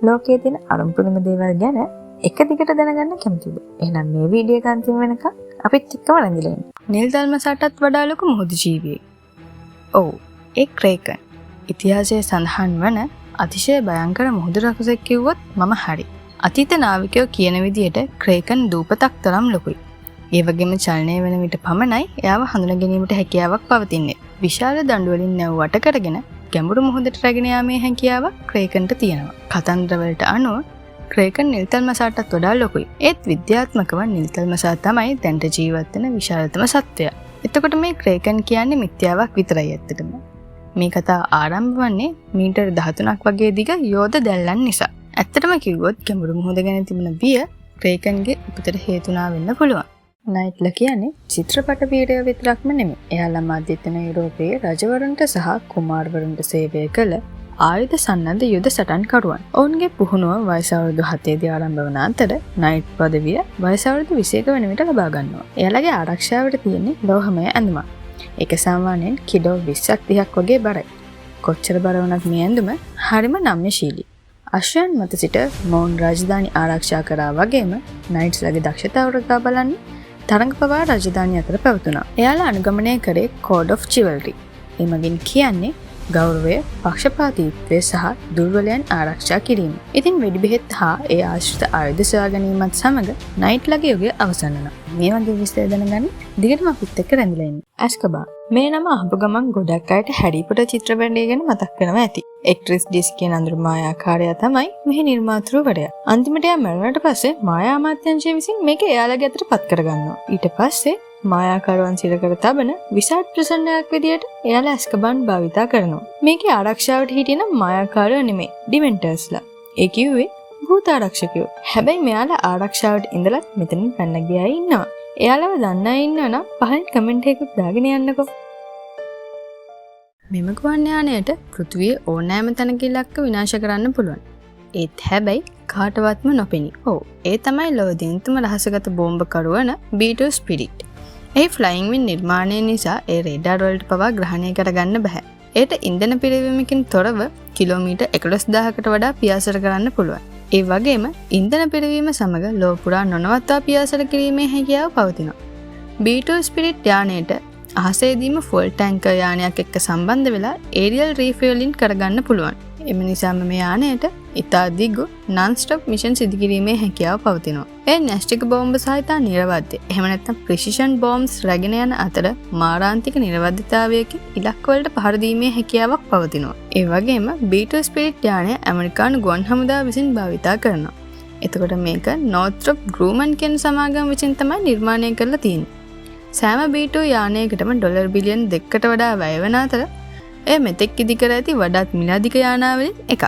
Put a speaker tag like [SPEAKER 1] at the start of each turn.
[SPEAKER 1] ලෝකයේ තියෙන අරුම්පුරිම දේවල් ගැන එක දිගට දැනගන්න කැමතිද? එහෙනම් මේ වීඩියෝ එක අන්තිම වෙනකම් අපිත් එක්කම රැඳිලා ඉන්න. නිල් දල්මසටත් වඩා ලොකු මුහුදු ජීවියෙක්. ඔව්, ඒ ක්‍රේකන්. ඉතිහාසයේ සඳහන් වන අතිශය භයංකර මුහුදු රකුසෙක් කිව්වොත් මම හරි. අතීත නාවිකයෝ කියන විදිහට ක්‍රේකන් දූපතක් තරම් ලොකුයි. ඒ වගේම චලනය වෙන විට පමණයි එයාව හඳුනා ගැනීමට හැකියාවක් පවතින්නේ. විශාල දඬු වලින් නැව් වට කරගෙන ගැඹුරු මුහුදට රැගෙන යාමේ හැකියාවක් ක්‍රේකන්ට තියෙනවා. කතන්දරවලට අනුව ක්‍රේකන් නිල්තල් මසාටත් වඩා ලොකුයි. ඒත් විද්‍යාත්මකව නිල්තල් මසා තමයි දැනට ජීවත් වෙන විශාලතම සත්වයා. එතකොට මේ ක්‍රේකන් කියන්නේ මිත්‍යාවක් විතරයි ඇත්තටම. මේ කතාව ආරම්භ වන්නේ මීටර් 13ක් වගේ දිග යෝධ දැල්ලන් නිසා. ඇත්තටම කිව්වොත් ගැඹුරු මුහුද ගැන තිබුණ බිය ක්‍රේකන්ගේ උපතට හේතුණා වෙන්න පුළුවන්. නයිට්ලා කියන්නේ චිත්‍රපට වීරයෝ විතරක්ම නෙමෙයි. එයාලා මධ්‍යතන යුරෝපයේ රජවරුන්ට සහ කුමාරවරුන්ට සේවය කළ ආයුධ සන්නද්ධ යුද සටන්කරුවන්. ඔවුන්ගේ පුහුණුව වයස අවුරුදු 7 දී ආරම්භ වන අතර නයිට් පදවිය වයස අවුරුදු 21 වෙන විට ලබා ගන්නවා. එයාලගේ ආරක්ෂාවට තියෙන්නේ ලෝහමය ඇඳුමක්. ඒක සාමාන්‍යයෙන් කිලෝ 20ක් 30ක් වගේ බරයි. කොච්චර බර වුණත් මේ ඇඳුම හරිම නම්‍යශීලී. අශ්වයන් මත සිට මවුන් රාජධානි ආරක්ෂා කරා වගේම නයිට්ස්ලගේ දක්ෂතාව උරගා බලන්නේ තරඟ පවා රාජධානිය අතර පැවතුණා. එයාලා අනුගමනය කරේ කෝඩ් ඔෆ් චිවල්රි. ඒ මගින් කියන්නේ ගෞරවය, පක්ෂපාතීත්වය සහ දුර්වලයන් ආරක්ෂා කිරීම. ඉතින් වෙඩි බෙහෙත් හා ඒ ආශ්‍රිත ආයුධ සොයා ගැනීමත් සමග නයිට්ලාගේ යුගය අවසන් වුණා. මේ වගේ විස්තර දැනගන්න දිගටම අපිත් එක්ක රැඳිලා ඉන්න. ඇස්කබාන්. මේ නම අහපු ගමන් ගොඩක් අයට හැරි පොටර් චිත්‍රපටය ගැන මතක් වෙනවා ඇති. එක්ට්‍රස් ඩිස් කියන අඳුරු මායාකාරයා තමයි මෙහි නිර්මාතෘවරයා. අන්තිමට එයා මැරුණාට පස්සේ මායා අමාත්‍යාංශය විසින් මේක එයාලගේ අතට පත් කරගන්නවා. ඊට පස්සේ මායාකරුවන් සිරකර තබන විසාඩ් ප්‍රසන්නයක් විදියට එයාලා ඇස්කබාන් භාවිතා කරනවා. මේකේ ආරක්ෂාවට හිටියන මායාකාරයෝ නෙමෙයි, ඩිමෙන්ටර්ස්ලා. ඒ කිව්වේ භූත ආරක්ෂකයෝ. හැබැයි මෙයාලා ආරක්ෂාවට ඉඳලත් මෙතනින් පැන්න ගියා ඉන්නවා. එයාලව දන්න අය ඉන්නවනම් පහින් කමෙන්ට් එකක් දාගෙන යන්නකෝ. මෙම ගුවන් යානයට පෘථිවියේ ඕනෑම තැනක ඉලක්ක විනාශ කරන්න පුළුවන්. ඒත් හැබැයි කාටවත්ම නොපෙනී. ඔව්, ඒ තමයි ලෝදින්තුම රහසගත බෝම්බකරුව වන B2 ස්පිරිට්. ඒ ෆ්ලයිං වින් නිර්මාණය නිසා ඒ රේඩාර් වලට පවා ග්‍රහණය කරගන්න බෑ. ඒට ඉන්ධන පිරිවීමකින් තොරව කිලෝමීටර් 11000කට වඩා පියාසර කරන්න පුළුවන්. ඒ වගේම ඉන්ධන පිරිවීම සමග ලෝ පුරා නොනවත්වා පියාසර කිරීමේ හැකියාව පවතිනවා. B2 ස්පිරිට් යානයට අහසේදීම ෆුල් ටැංකර් යානයක් එක්ක සම්බන්ධ වෙලා ඒරියල් රීෆියලින් කරගන්න පුළුවන්. එම නිසාම මේ යානයට ඉතා දිගු non-stop මිෂන් සිදු කිරීමේ හැකියාව පවතිනවා. ඒ න්‍යෂ්ටික බෝම්බ සහිත නිරවද්‍ය එහෙම නැත්නම් ප්‍රිසිෂන් බෝම්බ්ස් රැගෙන යන අතර මාරාන්තික නිරවද්‍යතාවයකින් ඉලක්කවලට පහර දීමේ හැකියාවක් පවතිනවා. ඒ වගේම B2 ස්පිරිට් යානය ඇමරිකානු ගුවන් හමුදාව විසින් භාවිතා කරනවා. එතකොට මේක නෝත්‍රොප් ග්‍රූමන් කියන සමාගම විසින් තමයි නිර්මාණය කරලා තියෙන්නේ. සෑම B2 යානයකටම ඩොලර් බිලියන් 2කට වඩා වැය වෙන අතර එය මෙතෙක් ඉදි කර ඇති වඩාත් මිලාදික යානාවලින් එකක්.